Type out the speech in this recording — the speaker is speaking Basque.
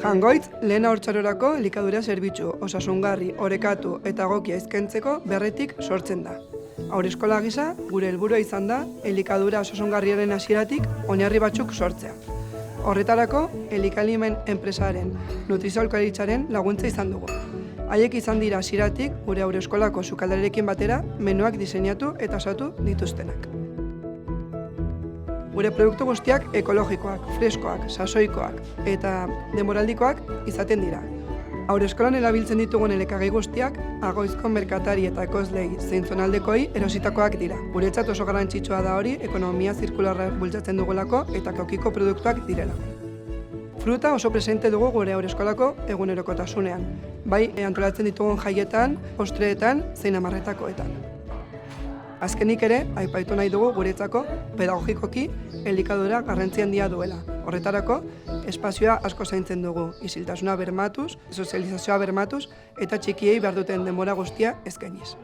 Jangoitz, lehen haurtzarorako elikadura zerbitzu, osasungarri, orekatu eta egokia eskaintzeko berretik sortzen da. Haurreskola gisa, gure helburua izan da, elikadura osasungarriaren hasieratik oinarri batzuk sortzea. Horretarako, Elikalimen enpresaren, nutriziolkaritzaren laguntza izan dugu. Haiek izan dira hasieratik gure haurreskolako sukaldarekin batera menuak diseinatu eta osatu dituztenak. Gure produktu guztiak ekologikoak, freskoak, sasoikoak eta denboraldikoak izaten dira. Haurreskolan erabiltzen ditugun elikagai guztiak Agoizko merkatari eta ekoizlei zein zonaldekoi erositakoak dira. Guretzat oso garrantzitsua da hori ekonomia zirkularra bultzatzen dugulako eta tokiko produktuak direla. Fruta oso presente dugu gure haurreskolako egunerokotasunean, bai antolatzen ditugun jaietan, postreetan, zein amarretakoetan. Azkenik ere, aipatu nahi dugu guretzako pedagogikoki elikadura garrantzi handia duela. Horretarako, espazioa asko zaintzen dugu, isiltasuna bermatuz, sozializazioa bermatuz eta txikiei behar duten denbora guztia eskainiz.